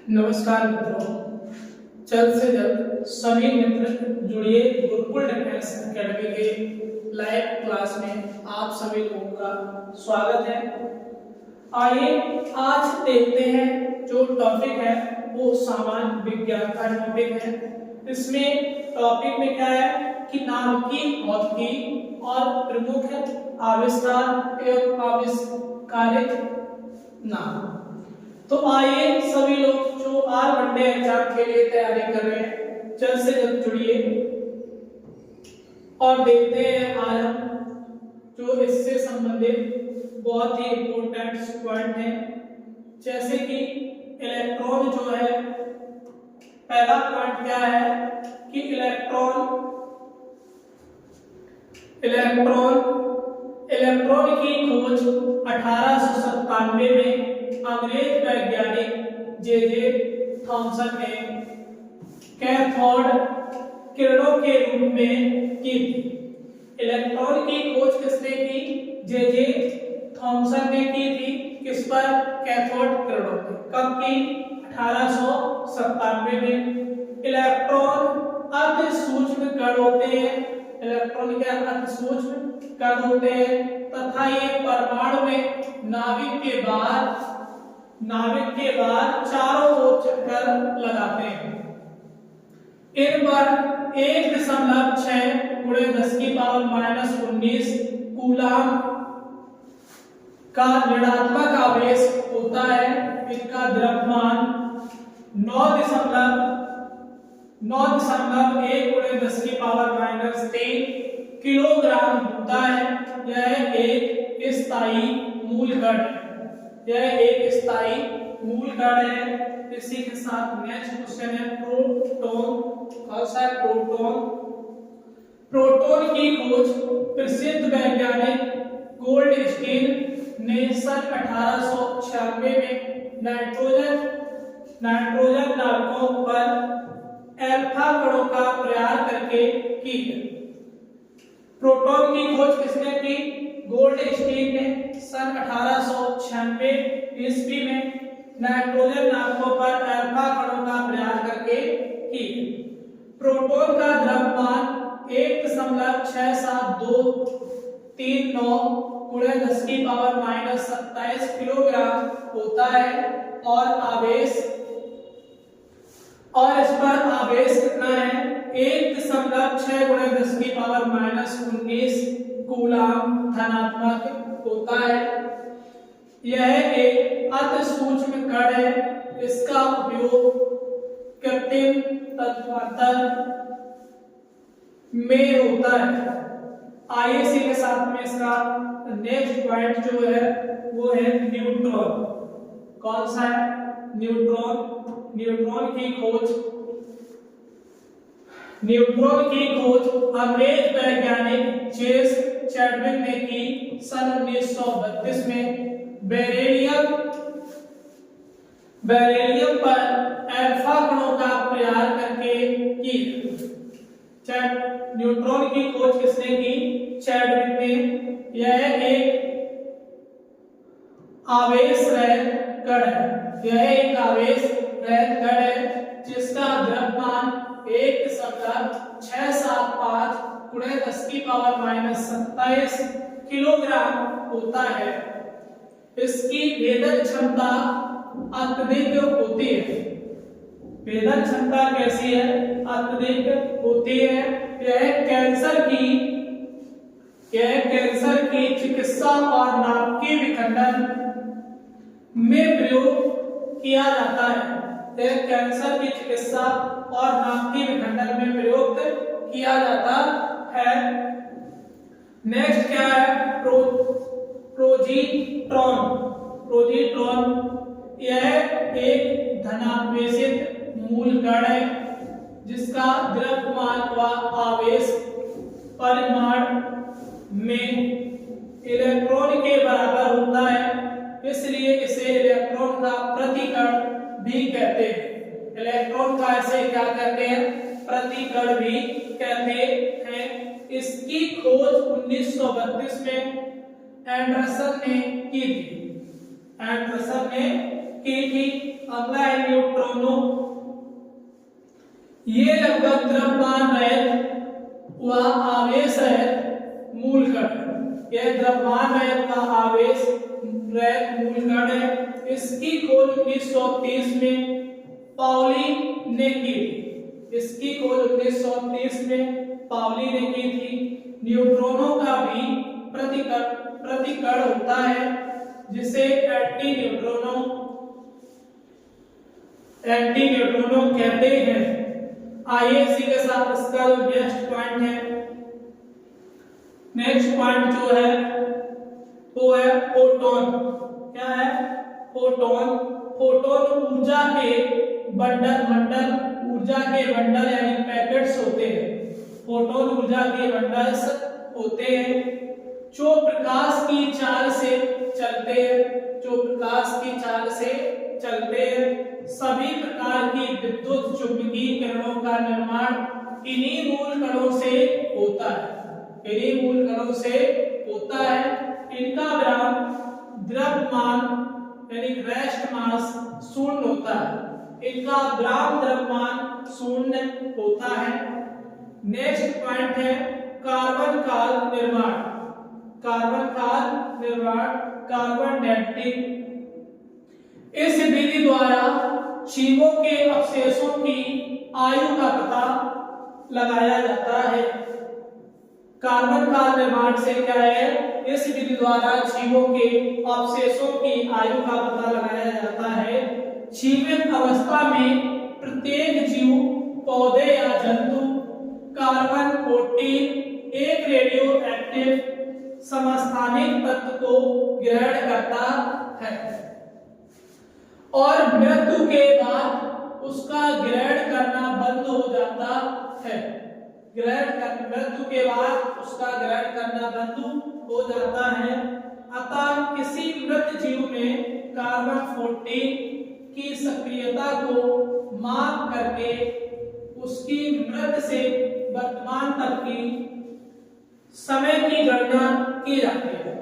नमस्कार मित्रों, जल्द से जल्द सभी मित्र जुड़िए गुरुकुल डिफेंस एकेडमी के लाइव क्लास में आप सभी लोगों का स्वागत है। आइए आज देखते हैं जो टॉपिक है वो सामान्य विज्ञान का टॉपिक है। इसमें टॉपिक में क्या है कि नाभिकीय भौतिकी और प्रमुख आविष्कार एवं आविष्कारिक नाम। तो आइए सभी लोग जो आर वनडे एग्जाम के लिए तैयारी कर रहे हैं जल्द से जल्द जुड़िए और देखते हैं आज हम जो इससे संबंधित बहुत ही इम्पोर्टेंट पॉइंट है, जैसे कि इलेक्ट्रॉन जो है। पहला पॉइंट क्या है कि इलेक्ट्रॉन की खोज 1897 में अंग्रेज वैज्ञानिक जे थॉमसन ने कैथोड किरणों के रूप में की थी। इलेक्ट्रॉन की खोज किसने की? जे थॉमसन ने की थी। किस पर? कैथोड किरणों पर। कब की? 1897 में। इलेक्ट्रॉन अति सूक्ष्म कण होते हैं। इलेक्ट्रॉन क्या अति सूक्ष्म कण होते हैं तथा ये परमाणु में नाभिक के बाहर चारों ओर चक्कर लगाते हैं। इन पर 1.6 × 10⁻⁻19 कूलाम का ऋणात्मक आवेश होता है। इनका द्रव्यमान 9.1 × 10⁻³ किलोग्राम होता है। यह एक स्थायी मूल कण है। इसी के साथ नेक्स्ट क्वेश्चन है प्रोटॉन। कौन सा है? प्रोटॉन की खोज प्रसिद्ध वैज्ञानिक गोल्डस्टीन ने सन 1896 में नाइट्रोजन नाभिकों पर अल्फा कणों का प्रयास करके की। प्रोटॉन की खोज किसने की? गोल्डस्टीन ने सन 1896 ईस्वी में नाइट्रोजन नाभिकों पर अल्फा कणों का प्रयास करके की। प्रोटॉन का द्रव्यमान 1.6723 × 10⁻27 किलोग्राम होता है और इस पर आवेश कितना है? 1.6 × 10⁻⁻19 कूलाम धनात्मक होता है। यह एक अति सूक्ष्म कण है। इसका उपयोग कृत्रिम तन्मात्र में होता है। आइए इसी के साथ में इसका नेक्स्ट पॉइंट जो है वो है न्यूट्रॉन। कौन सा है? न्यूट्रॉन की खोज अंग्रेज वैज्ञानिक जेम्स चैडविक ने की सन 1932 में बेरिलियम पर अल्फा कणों का प्रयास करके की। न्यूट्रॉन की खोज किसने की? चैडविक ने। यह एक आवेश रहित कण है जिसका द्रव्यमान 1.675 × 10⁻⁻27 किलोग्राम होता है। इसकी भेदन क्षमता अत्यधिक होती है। भेदन क्षमता कैसी है? अत्यधिक होती है। यह कैंसर की चिकित्सा और नाभिकीय विखंडन में प्रयोग किया जाता है। यह कैंसर की चिकित्सा और नाभिकीय विखंडन में प्रयोग किया जाता है। नेक्स्ट क्या है? प्रोजीट्रॉन। यह एक धनावेशित मूल कण है जिसका द्रव्यमान व आवेश परिमाण में इलेक्ट्रॉन के बराबर होता है। इसलिए इसे इलेक्ट्रॉन का प्रतिकण भी कहते हैं। इलेक्ट्रॉन का इसे क्या कहते हैं? प्रतिकण भी कहते हैं। इसकी खोज 1932 में एंडरसन ने की थी। अगला है न्यूट्रॉनो। ये लगभग द्रव्यमान रहित व आवेश रहित मूल कण। यह द्रव्यमान रहित व आवेश रहित मूल कण है। इसकी खोज 1930 में पाउली ने की थी। इसकी खोज 1930 में पाउली ने की थी। न्यूट्रॉनों का भी प्रतिकण होता है जिसे एंटी न्यूट्रॉनो कहते हैं। आइए इसी के साथ इसका जो नेक्स्ट पॉइंट है, नेक्स्ट पॉइंट जो है वो है फोटोन। क्या है? फोटोन। फोटोन ऊर्जा के ऊर्जा के बंडल यानी पैकेट्स होते हैं। फोटोन ऊर्जा के बंडल्स होते हैं जो प्रकाश की चाल से चलते हैं। जो प्रकाश की चाल से चलते हैं। सभी प्रकार की विद्युत चुंबकीय किरणों का निर्माण इन्हीं मूल कणों से होता है। इन्हीं मूल कणों से होता है। इनका द्रव्यमान यानी रेस्ट मास शून्य होता है। इनका द्रव्यमान शून्य होता है। नेक्स्ट पॉइंट है कार्बन काल निर्माण। कार्बन काल निर्माण, कार्बन डेटिंग। इस विधि द्वारा जीवों के अवशेषों की आयु का पता लगाया जाता है। कार्बन काल निर्माण से क्या है? इस विधि द्वारा जीवों के अवशेषों की आयु का पता लगाया जाता है। जीवित अवस्था में प्रत्येक जीव, पौधे या जंतु कार्बन 14 एक रेडियो एक्टिव समस्थानिक तत्व को ग्रहण करता है और मृत्यु के बाद उसका ग्रहण करना बंद हो जाता है। मृत्यु के बाद उसका ग्रहण करना बंद हो जाता है। अतः किसी मृत जीव में कार्बन 14 की सक्रियता को माप करके उसकी मृत से वर्तमान तक की समय की गणना की जाती है।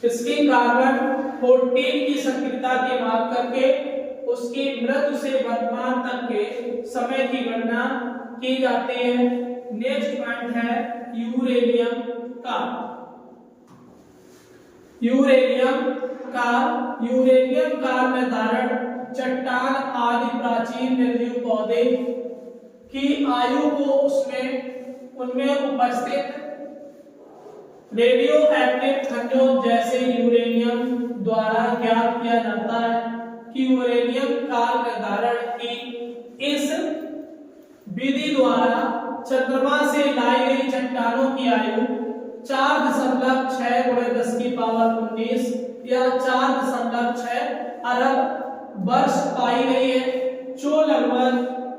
इसकी कार्बन 14 की सक्रियता की माप करके उसकी मृत्यु से वर्तमान तक के समय की गणना की जाती है। नेक्स्ट पॉइंट है यूरेनियम का। यूरेनियम का निर्धारण चट्टान आदि प्राचीन निर्जीव पौधे की आयु को उनमें उपस्थित रेडियो एक्टिव खनिजों जैसे यूरेनियम द्वारा ज्ञात किया जाता है कि यूरेनियम का निर्धारण की इस विधि द्वारा चंद्रमा से लाई गई चट्टानों की आयु 4.6 × 10⁻19 या 4.6 अरब वर्ष पाई गई है, जो लगभग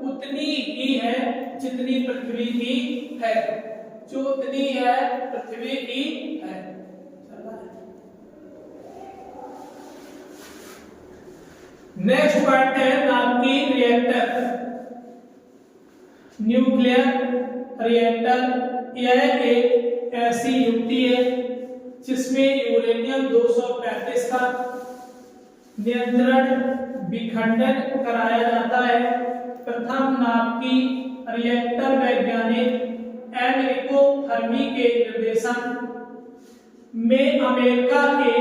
उतनी ही है जितनी पृथ्वी की है। जो उतनी है पृथ्वी की है। नेक्स्ट पॉइंट है नाभिकीय रिएक्टर, न्यूक्लियर रिएक्टर। यह एक ऐसी युक्ति है जिसमें यूरेनियम 235 का नियंत्रण विखंडन कराया जाता है। प्रथम नाभिकीय रिएक्टर वैज्ञानिक एनरिको फर्मी के निर्देशन में अमेरिका के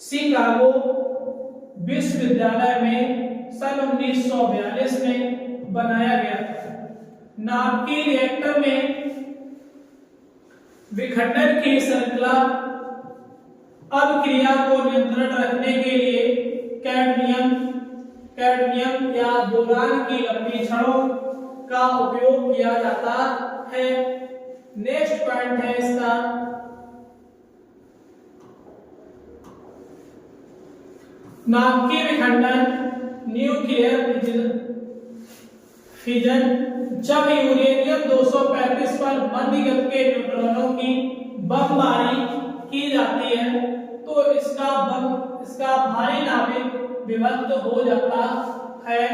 शिकागो विश्वविद्यालय में सन 1942 में बनाया गया था। नाभिकीय रिएक्टर में विखंडन की श्रृंखला अभिक्रिया को नियंत्रण रखने के लिए कैडमियम या बोरान की लंबी छड़ों का उपयोग किया जाता है। नेक्स्ट पॉइंट है इसका नाभिकीय विखंडन, न्यूक्लियर फिजन। जब यूरेनियम 235 पर मध्यगत के न्यूट्रॉनों की बमबारी की जाती है तो इसका भारी नाभिक विभक्त हो जाता है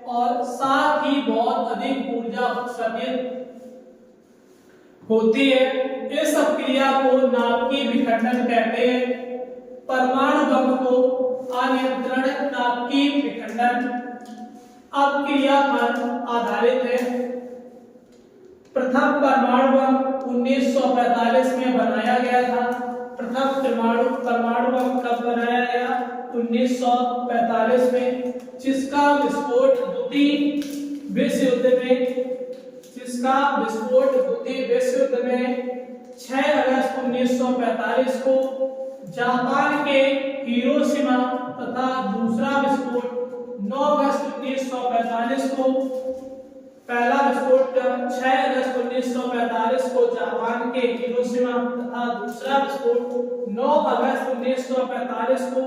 और साथ ही बहुत अधिक ऊर्जा उत्सर्जित होती है। इस अभिक्रिया को नाभिकीय विखंडन कहते हैं। परमाणु बम को अनियंत्रित नाभिकीय विखंडन अपक्रिया पर आधारित है। प्रथम परमाणु बम 1945 में बनाया गया था। प्रथम परमाणु बम कब बनाया गया? 1945 में, जिसका विस्फोट द्वितीय विश्व युद्ध में 6 अगस्त 1945 को जापान के हिरोशिमा तथा दूसरा विस्फोट 9 अगस्त 1945 को, पहला विस्फोट 6 अगस्त 1945 को जापान के हिरोशिमा तथा दूसरा विस्फोट 9 अगस्त 1945 को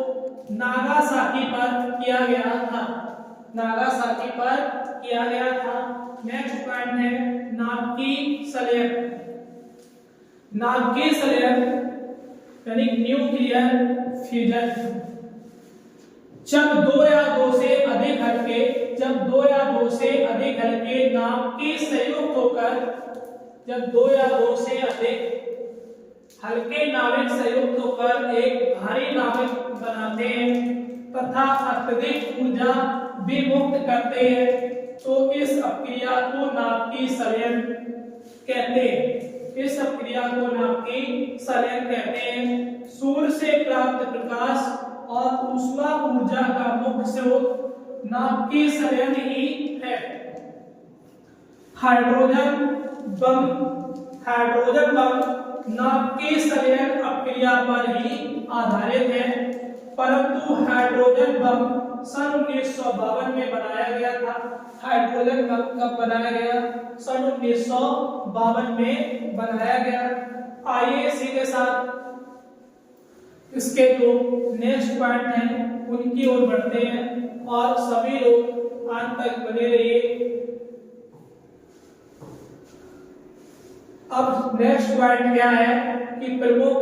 नागासाकी पर किया गया था। नेक्स्ट पॉइंट है नाभिकीय संलयन यानी न्यूक्लियर फ्यूजन। जब दो या दो से अधिक हल्के नाभिकीय संयुक्त होकर हल्के नाभिक संयुक्त होकर एक भारी नाभिक बनाते हैं तथा अत्यधिक ऊर्जा विमुक्त करते हैं, तो इस अपक्रिया को नाभिकीय संलयन कहते हैं। सूर्य से प्राप्त प्रकाश और ऊष्मा ऊर्जा का मुख्य स्रोत नाभिकीय संलयन ही है। हाइड्रोजन बम नाभिकीय संलयन अपक्रिया पर ही आधारित है, परंतु हाइड्रोजन बम सन 1952 में बनाया गया था। हाइड्रोजन बम कब बनाया गया? सन 1952 में बनाया गया। आइए इसी के साथ इसके जो नेक्स्ट पॉइंट हैं उनकी ओर बढ़ते हैं और सभी लोग अंत तक बने रहिए। अब नेक्स्ट पॉइंट क्या है कि प्रमुख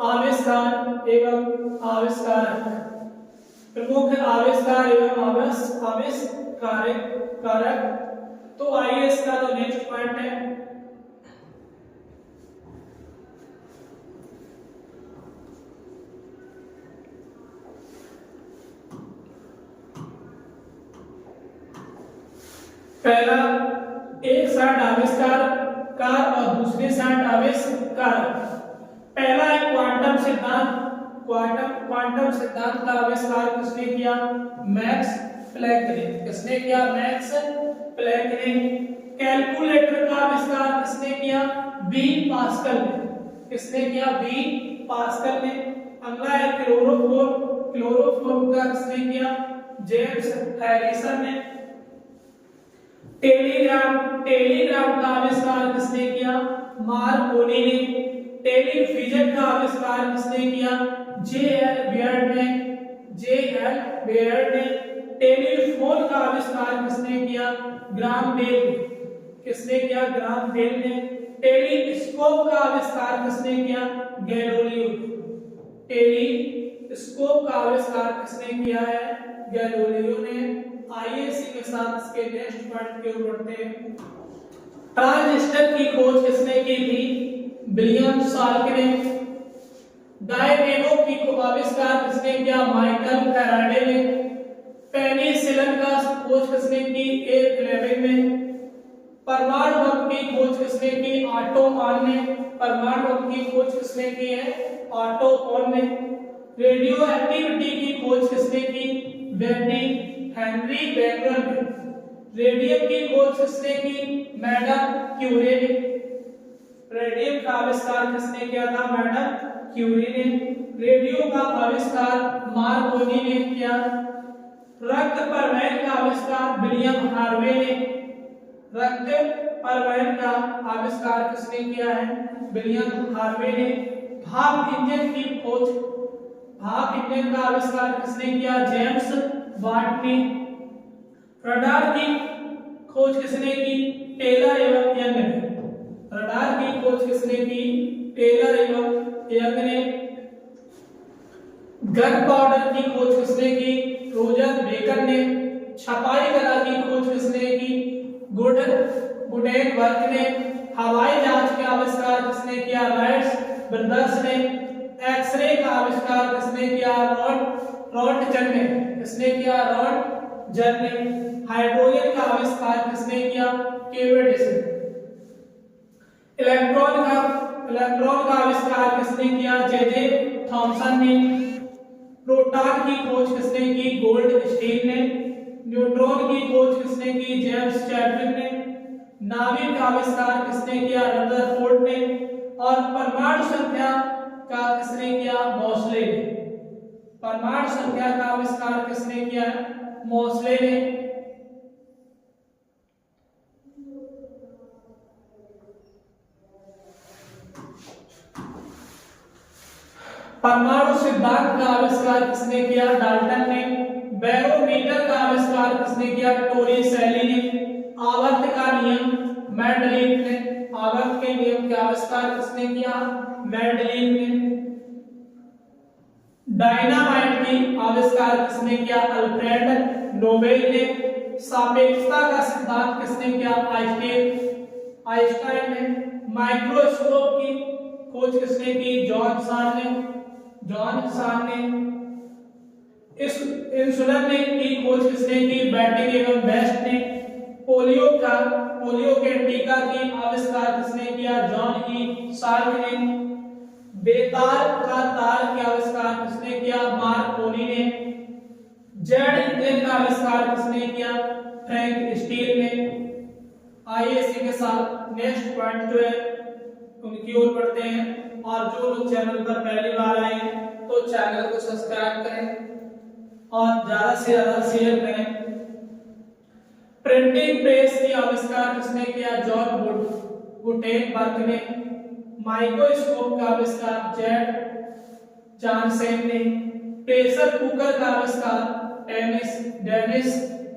आविष्कार एवं आविष्कारक। तो आइए इसका जो नेक्स्ट पॉइंट है पहला, एक साइड आविष्कार और दूसरी साइड आविष्कार। पहला है क्वांटम सिद्धांत का आविष्कार किसने किया? मैक्स प्लैंक ने। कैलकुलेटर का आविष्कार किसने किया? बी पास्कल ने। अगला है क्लोरोफॉर्म का किसने किया? जेम्स हैरिसन ने। टेलीग्राम का आविष्कार किसने किया? मार्कोनी ने। टेलीविजन का आविष्कार किसने किया? जे.एल. बेयर ने। टेलीफोन का आविष्कार किसने किया? ग्राहम बेल ने। टेलीस्कोप का आविष्कार किसने किया? गैलीलियो ने। आइए इसी के साथ इसके नेक्स्ट पॉइंट की ओर बढ़ते हैं। ट्रांजिस्टर की खोज किसने की थी? विलियम साल्क ने। डायनेमो की आविष्कार किसने किया? माइकल फैराडे ने। पेनिसिलिन का खोज किसने की? ए. फ्लेमिंग ने। परमाणु बम की खोज किसने की? ऑटो ऑन ने। रेडियो एक्टिविटी की खोज किसने की? हेनरी बेकरल ने। रेडियम की खोज किसने की? मैडम क्यूरी ने। रेडियम का आविष्कार किसने किया था? मैडम क्यूरी ने। रेडियो का आविष्कार मार्कोनी ने किया। रक्त परिवहन का आविष्कार विलियम हार्वे ने। रक्त परिवहन का आविष्कार किसने किया है? विलियम हार्वे ने। भाप इंजन का आविष्कार किसने किया? जेम्स वाट ने। रडार की खोज किसने की? टेलर एवं यंग ने। गन पाउडर की खोज किसने की? रोजर बेकर ने। छपाई कला की खोज किसने की? गुडेनबर्ग ने। हवाई जहाज का आविष्कार किसने किया? राइट ब्रदर्स ने। एक्सरे का आविष्कार किसने किया? रॉन्टजन ने। किसने किया? रॉन्टजन ने। हाइड्रोजन का आविष्कार किसने किया? केवेडिश ने। इलेक्ट्रॉन का आविष्कार किसने किया? जे थॉमसन ने। प्रोटॉन की खोज किसने की? गोल्डस्टीन ने। न्यूट्रॉन की खोज किसने की? जेम्स चैडविक ने। नाभिक का आविष्कार किसने किया? रदरफोर्ड ने। और परमाणु संख्या का किसने किया? मोसले ने। परमाणु संख्या का आविष्कार किसने किया? मोसले ने। परमाणु सिद्धांत का आविष्कार किसने किया? डाल्टन ने। बैरोमीटर का आविष्कार किसने किया? टोरिसेली ने। आवर्त का नियम मेंडलीव ने। आवर्त के नियम का आविष्कार किसने किया? मेंडलीव ने। डायनामाइट की आविष्कार किसने किया? अल्फ्रेड नोबेल ने। सापेक्षता का सिद्धांत किसने किया? आइंस्टाइन ने। माइक्रोस्कोप की खोज किसने की? जॉन सान ने। इस इंसुलिन की खोज किसने की? बैटिंग एवं बेस्ट ने। पोलियो के टीका की आविष्कार किसने किया? जॉन ई साल्क ने। बेतार का तार के आविष्कार किसने किया? मार्कोनी ने। जेड इंजन का आविष्कार किसने किया? फ्रैंक स्टील ने। आइए इसी के साथ नेक्स्ट पॉइंट जो है उनकी ओर बढ़ते हैं। और जो लोग चैनल पर पहली बार आए हैं तो चैनल को सब्सक्राइब करें और ज्यादा से ज्यादा शेयर करें। प्रिंटिंग प्रेस की आविष्कार किसने किया? जॉन गुटेनबर्ग ने। माइक्रोस्कोप का आविष्कार जेड जानसेन ने। प्रेशर कुकर का आविष्कार डेनिस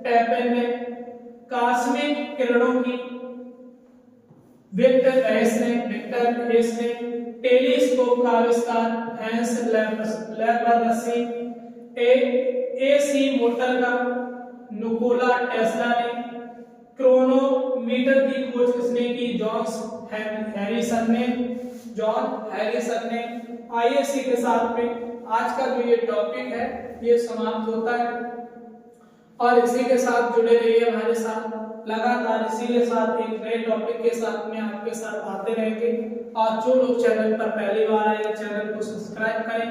टैपन ने। कॉस्मिक किरणों की विक्टर हेस ने। टेलीस्कोप का आविष्कार हैंस लैप्लासी। एसी मोटर का निकोला टेस्ला ने। क्रोनोमीटर की खोज किसने की? जॉन हैरिसन ने। आईएससी के साथ में आज का जो ये टॉपिक है ये समाप्त होता है और इसी के साथ जुड़े रहिए हमारे साथ। लगातार इसी के साथ एक नए टॉपिक के साथ में आपके साथ आते रहेंगे। और जो लोग चैनल पर पहली बार आए चैनल को सब्सक्राइब करें